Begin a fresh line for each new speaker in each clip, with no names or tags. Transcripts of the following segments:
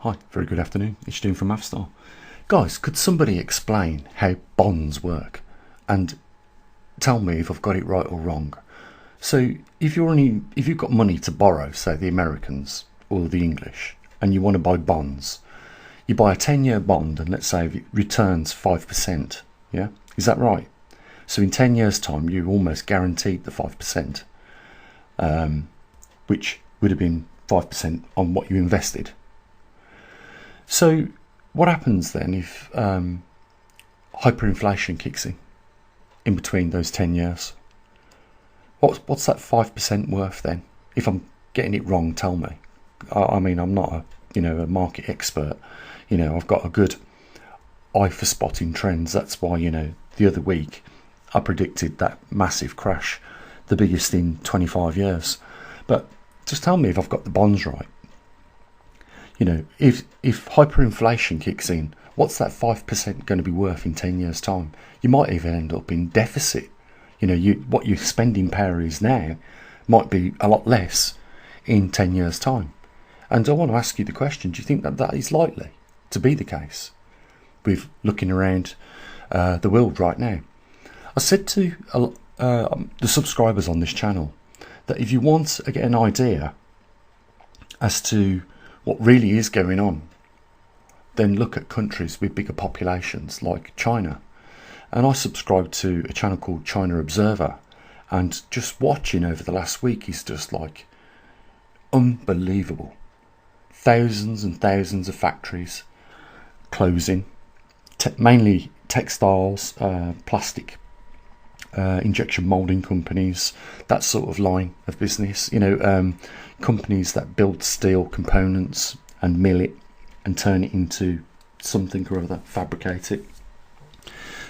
Hi, very good afternoon. It's Jim from Avstar. Guys, could somebody explain how bonds work and tell me if I've got it right or wrong? So if you've got money to borrow, say the Americans or the English, and you want to buy bonds, you buy a 10-year bond and let's say it returns 5%, yeah? Is that right? So in 10 years' time, you almost guaranteed the 5%, which would have been 5% on what you invested. So what happens then if hyperinflation kicks in between those 10 years? What's that 5% worth then? If I'm getting it wrong, tell me. I mean, I'm not a market expert. I've got a good eye for spotting trends. That's why, the other week I predicted that massive crash, the biggest in 25 years. But just tell me if I've got the bonds right. If hyperinflation kicks in, what's that 5% going to be worth in 10 years' time? You might even end up in deficit. What your spending power is now might be a lot less in 10 years' time. And I want to ask you the question, do you think that is likely to be the case with looking around the world right now? I said to the subscribers on this channel that if you want to get an idea as to what really is going on, then look at countries with bigger populations like China. And I subscribe to a channel called China Observer, and just watching over the last week is just like unbelievable. Thousands and thousands of factories closing, mainly textiles, plastic, injection molding companies, that sort of line of business. Companies that build steel components and mill it and turn it into something or other, fabricate it.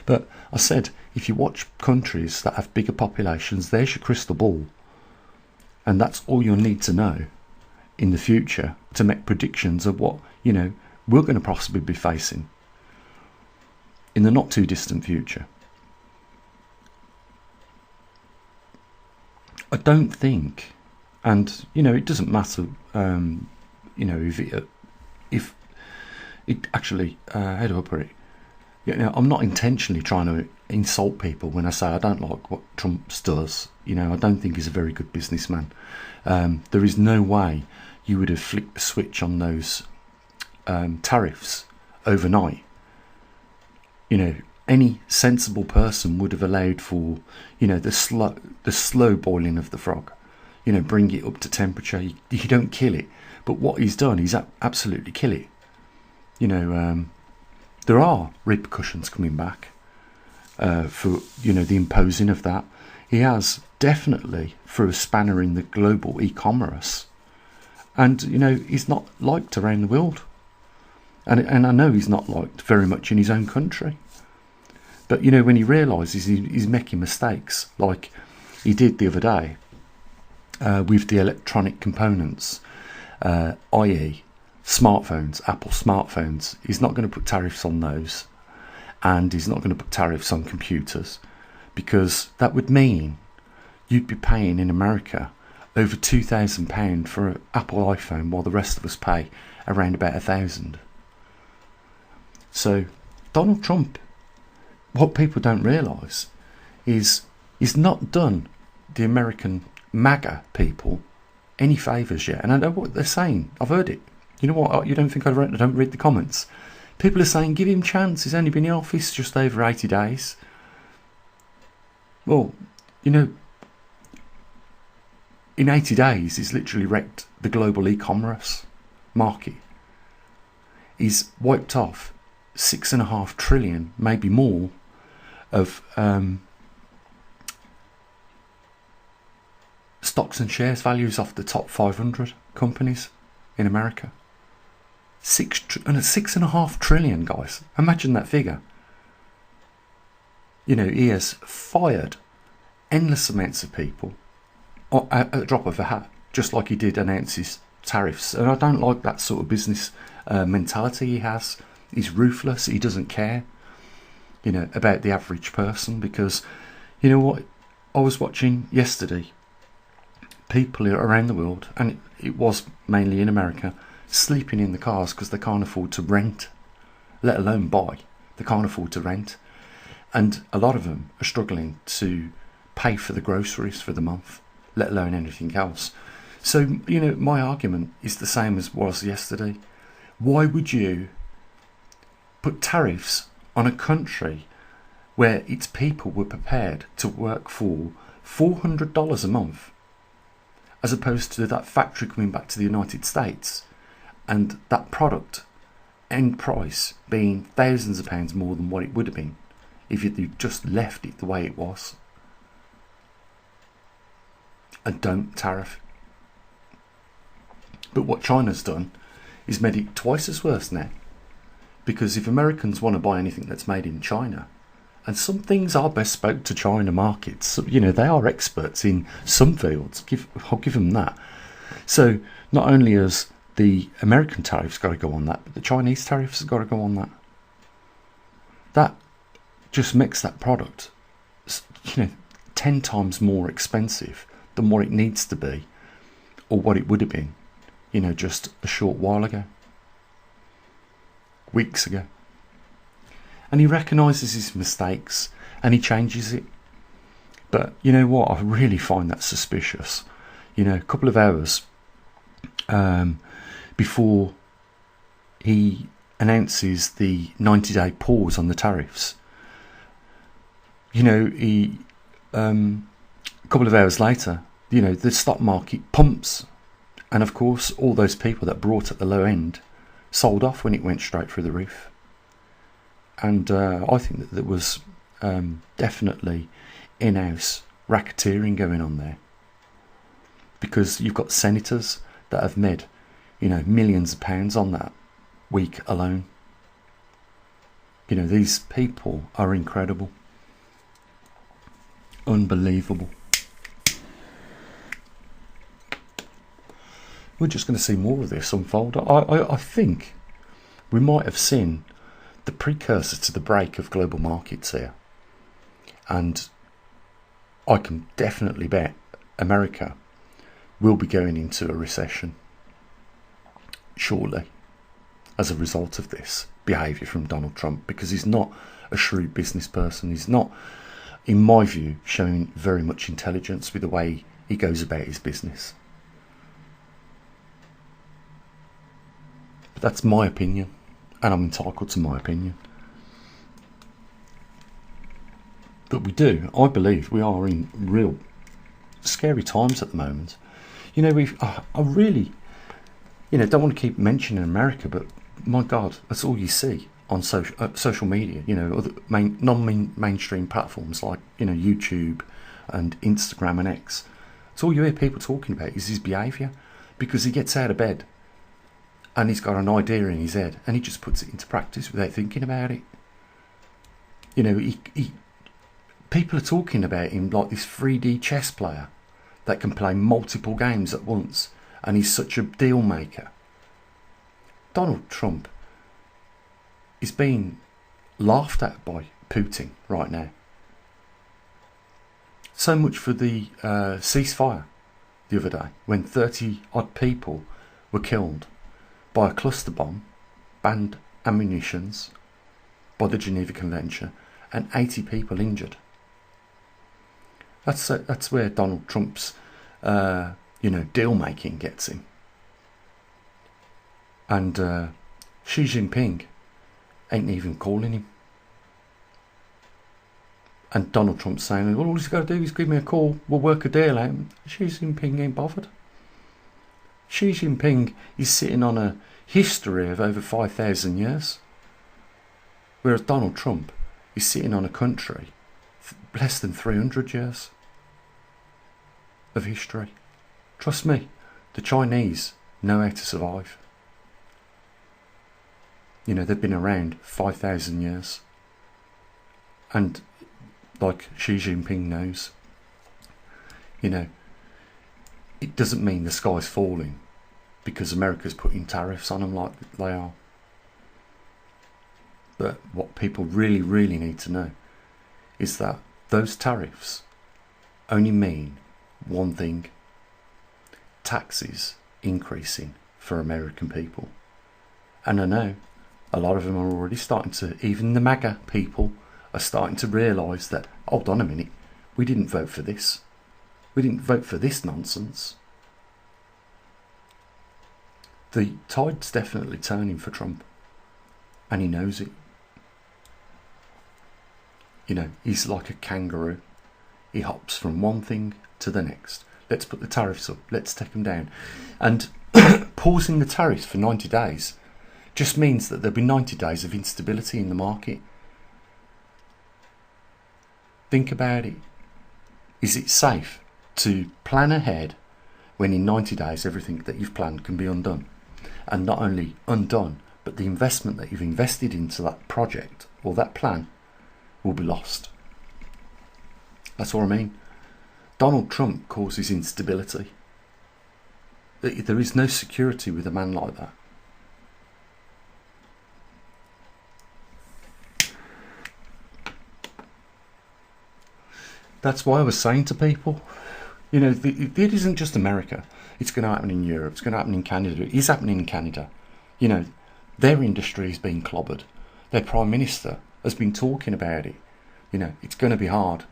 But I said, if you watch countries that have bigger populations, there's your crystal ball, and that's all you'll need to know in the future to make predictions of what we're going to possibly be facing in the not too distant future. I don't think, and it doesn't matter, if it actually, how do I put it? I'm not intentionally trying to insult people when I say I don't like what Trump does. I don't think he's a very good businessman. There is no way you would have flicked the switch on those tariffs overnight. Any sensible person would have allowed for, the slow boiling of the frog. Bring it up to temperature. You don't kill it, but what he's done is absolutely kill it. There are repercussions coming back for the imposing of that. He has definitely threw a spanner in the global e-commerce, and he's not liked around the world, and I know he's not liked very much in his own country. But when he realises he's making mistakes, like he did the other day with the electronic components, i.e. smartphones, Apple smartphones, he's not going to put tariffs on those, and he's not going to put tariffs on computers, because that would mean you'd be paying in America over £2,000 for an Apple iPhone, while the rest of us pay around about £1,000. So Donald Trump, what people don't realise is he's not done the American MAGA people any favours yet. And I know what they're saying. I've heard it. You know what? You don't think I don't read the comments? People are saying, give him a chance. He's only been in office just over 80 days. Well, in 80 days, he's literally wrecked the global e-commerce market. He's wiped off 6.5 trillion, maybe more, of stocks and shares values off the top 500 companies in America. 6.5 trillion, guys. Imagine that figure. He has fired endless amounts of people at a drop of a hat, just like he did announce his tariffs. And I don't like that sort of business mentality he has. He's ruthless. He doesn't care, about the average person, because, what? I was watching yesterday people around the world, and it was mainly in America, sleeping in the cars because they can't afford to rent, let alone buy. They can't afford to rent. And a lot of them are struggling to pay for the groceries for the month, let alone anything else. So, you know, my argument is the same as was yesterday. Why would you put tariffs on a country where its people were prepared to work for $400 a month, as opposed to that factory coming back to the United States and that product end price being thousands of pounds more than what it would have been if you'd just left it the way it was? And don't tariff. But what China's done is made it twice as worse now, because if Americans want to buy anything that's made in China, and some things are bespoke to China markets, you know, they are experts in some fields, I'll give them that. So not only has the American tariffs got to go on that, but the Chinese tariffs have got to go on that. That just makes that product, you know, 10 times more expensive than what it needs to be, or what it would have been, you know, just a short while ago, weeks ago. And he recognises his mistakes and he changes it. But you know what, I really find that suspicious. You know, a couple of hours before he announces the 90-day pause on the tariffs, you know, a couple of hours later, you know, the stock market pumps. And of course, all those people that brought at the low end sold off when it went straight through the roof. And I think that there was definitely in-house racketeering going on there, because you've got senators that have made, you know, millions of pounds on that week alone. You know, these people are incredible, unbelievable. We're just going to see more of this unfold. I think we might have seen the precursor to the break of global markets here. And I can definitely bet America will be going into a recession shortly as a result of this behaviour from Donald Trump, because he's not a shrewd business person. He's not, in my view, showing very much intelligence with the way he goes about his business. But that's my opinion, and I'm entitled to my opinion. But I believe we are in real scary times at the moment. You know, I really, you know, don't want to keep mentioning America, but my God, that's all you see on social media. You know, other non-mainstream platforms like, you know, YouTube and Instagram and X. It's all you hear people talking about is his behaviour, because he gets out of bed and he's got an idea in his head and he just puts it into practice without thinking about it. You know, people are talking about him like this 3D chess player that can play multiple games at once, and he's such a deal maker. Donald Trump is being laughed at by Putin right now. So much for the ceasefire the other day, when 30 odd people were killed by a cluster bomb, banned ammunitions by the Geneva Convention, and 80 people injured. That's where Donald Trump's deal making gets him. And Xi Jinping ain't even calling him. And Donald Trump's saying, well, all he's got to do is give me a call, we'll work a deal out. Xi Jinping ain't bothered. Xi Jinping is sitting on a history of over 5,000 years, whereas Donald Trump is sitting on a country less than 300 years of history. Trust me, the Chinese know how to survive. You know, they've been around 5,000 years. And like Xi Jinping knows, you know, it doesn't mean the sky's falling because America's putting tariffs on them like they are. But what people really, really need to know is that those tariffs only mean one thing: taxes increasing for American people. And I know a lot of them are already starting to, even the MAGA people are starting to realise that, hold on a minute, we didn't vote for this. We didn't vote for this nonsense. The tide's definitely turning for Trump, and he knows it. You know, he's like a kangaroo. He hops from one thing to the next. Let's put the tariffs up, let's take them down. And pausing the tariffs for 90 days just means that there'll be 90 days of instability in the market. Think about it. Is it safe to plan ahead when in 90 days everything that you've planned can be undone? And not only undone, but the investment that you've invested into that project or that plan will be lost. That's what I mean. Donald Trump causes instability. There is no security with a man like that. That's why I was saying to people, you know, it isn't just America. It's going to happen in Europe. It's going to happen in Canada. It is happening in Canada. You know, their industry is being clobbered. Their Prime Minister has been talking about it. You know, it's going to be hard,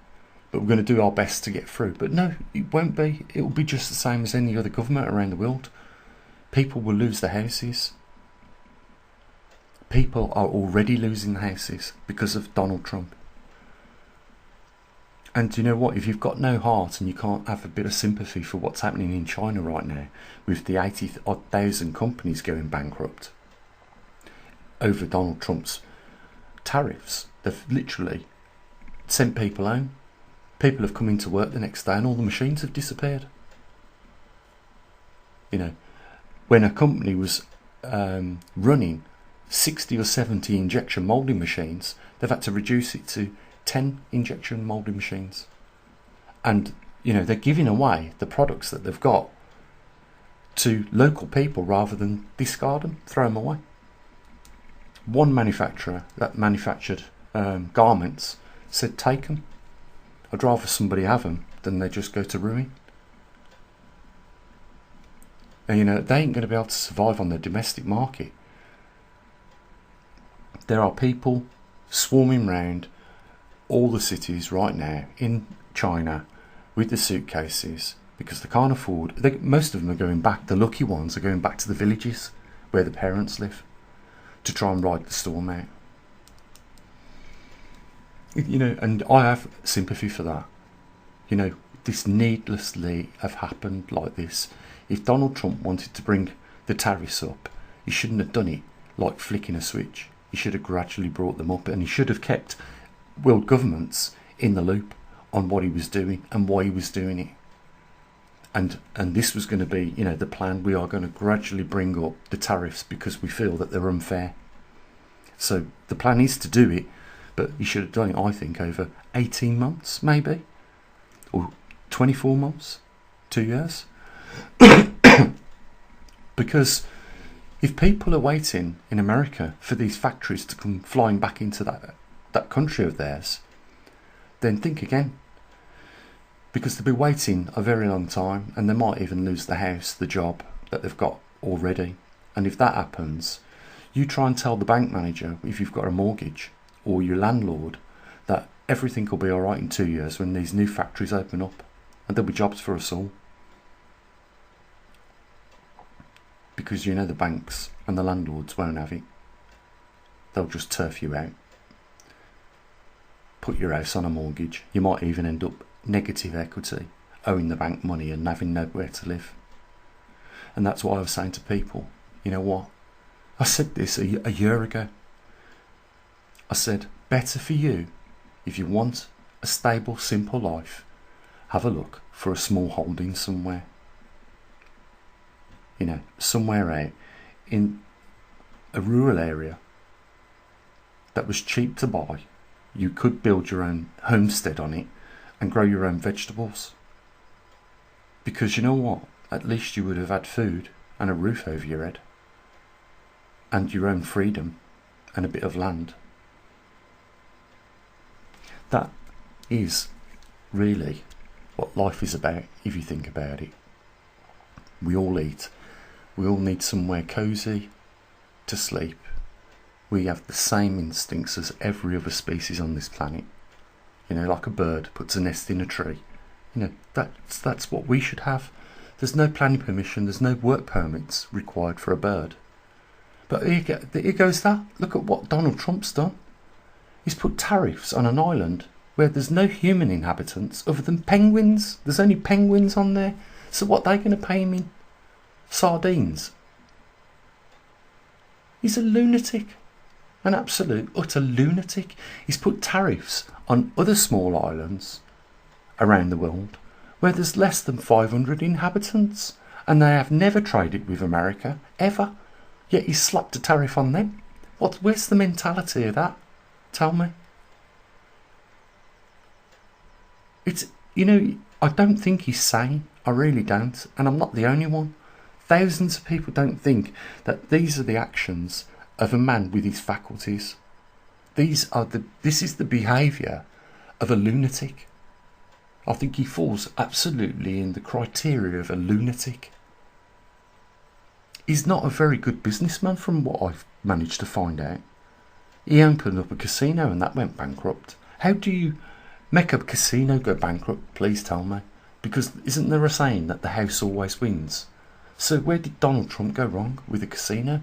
but we're going to do our best to get through. But no, it won't be. It will be just the same as any other government around the world. People will lose their houses. People are already losing their houses because of Donald Trump. And you know what, if you've got no heart and you can't have a bit of sympathy for what's happening in China right now, with the 80,000 companies going bankrupt over Donald Trump's tariffs, they've literally sent people home. People have come into work the next day and all the machines have disappeared. You know, when a company was running 60 or 70 injection moulding machines, they've had to reduce it to 10 injection moulding machines. And you know, they're giving away the products that they've got to local people rather than discard them, throw them away. One manufacturer that manufactured garments said, take them. I'd rather somebody have them than they just go to ruin. And you know, they ain't going to be able to survive on the domestic market. There are people swarming round all the cities right now in China with the suitcases because they can't afford. Most of them are going back. The lucky ones are going back to the villages where the parents live to try and ride the storm out. You know, and I have sympathy for that. You know, this needlessly have happened like this. If Donald Trump wanted to bring the tariffs up, he shouldn't have done it like flicking a switch. He should have gradually brought them up, and he should have kept world governments in the loop on what he was doing and why he was doing it. And this was going to be, you know, the plan. We are going to gradually bring up the tariffs because we feel that they're unfair. So the plan is to do it, but he should have done it, I think, over 18 months maybe, or 24 months, 2 years. Because if people are waiting in America for these factories to come flying back into that country of theirs, then think again, because they'll be waiting a very long time and they might even lose the house, the job that they've got already. And if that happens, you try and tell the bank manager, if you've got a mortgage, or your landlord, that everything will be all right in 2 years when these new factories open up, and there'll be jobs for us all. Because you know the banks and the landlords won't have it. They'll just turf you out. Put your house on a mortgage. You might even end up negative equity, owing the bank money and having nowhere to live. And that's what I was saying to people. You know what? I said this a year ago. I said, better for you, if you want a stable, simple life, have a look for a small holding somewhere. You know, somewhere out in a rural area that was cheap to buy. You could build your own homestead on it and grow your own vegetables. Because you know what? At least you would have had food and a roof over your head. And your own freedom and a bit of land. That is really what life is about, if you think about it. We all eat We all need somewhere cosy to sleep. We have the same instincts as every other species on this planet. You know, like a bird puts a nest in a tree. You know, that's what we should have. There's no planning permission, there's no work permits required for a bird. But here goes that. Look at what Donald Trump's done. He's put tariffs on an island where there's no human inhabitants other than penguins. There's only penguins on there. So what, are they going to pay him in sardines? He's a lunatic. An absolute, utter lunatic. He's put tariffs on other small islands around the world where there's less than 500 inhabitants, and they have never traded with America, ever. Yet he's slapped a tariff on them. Where's the mentality of that? Tell me. It's, you know, I don't think he's sane. I really don't. And I'm not the only one. Thousands of people don't think that these are the actions of a man with his faculties. This is the behaviour of a lunatic. I think he falls absolutely in the criteria of a lunatic. He's not a very good businessman from what I've managed to find out. He opened up a casino and that went bankrupt. How do you make a casino go bankrupt? Please tell me. Because isn't there a saying that the house always wins? So where did Donald Trump go wrong with a casino?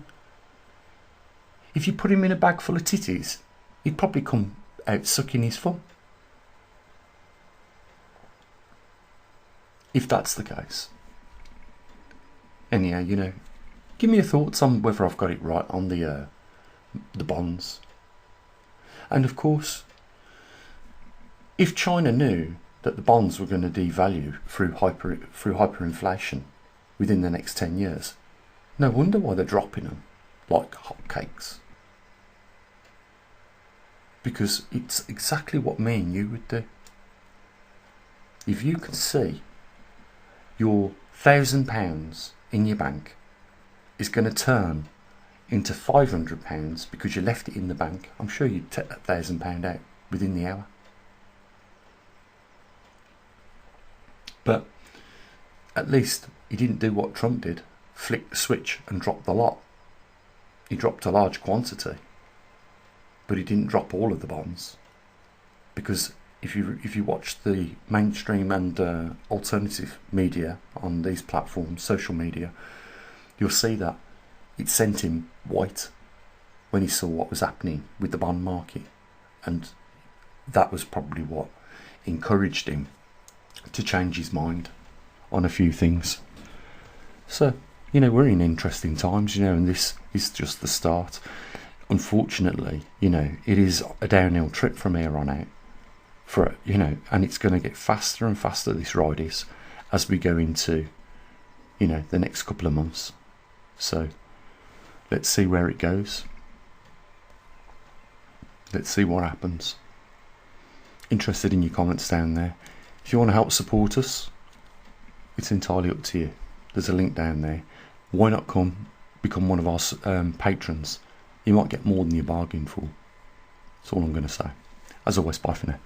If you put him in a bag full of titties, he'd probably come out sucking his thumb. If that's the case. Anyhow, you know, give me your thoughts on whether I've got it right on the bonds. And of course, if China knew that the bonds were going to devalue through hyperinflation within the next 10 years, no wonder why they're dropping them like hotcakes. Because it's exactly what me and you would do. If you can see your £1,000 in your bank is going to turn into £500 because you left it in the bank, I'm sure you'd take that £1,000 out within the hour. But at least he didn't do what Trump did, flick the switch and drop the lot. He dropped a large quantity, but he didn't drop all of the bonds, because if you watch the mainstream and alternative media on these platforms, social media, you'll see that it sent him white when he saw what was happening with the bond market, and that was probably what encouraged him to change his mind on a few things. So, you know, we're in interesting times, you know, and this is just the start. Unfortunately, you know, it is a downhill trip from here on out. You know, and it's going to get faster and faster, this ride is, as we go into, you know, the next couple of months. So let's see where it goes. Let's see what happens. Interested in your comments down there. If you want to help support us, it's entirely up to you. There's a link down there. Why not become one of our patrons? You might get more than you bargained for. That's all I'm going to say. As always, bye for now.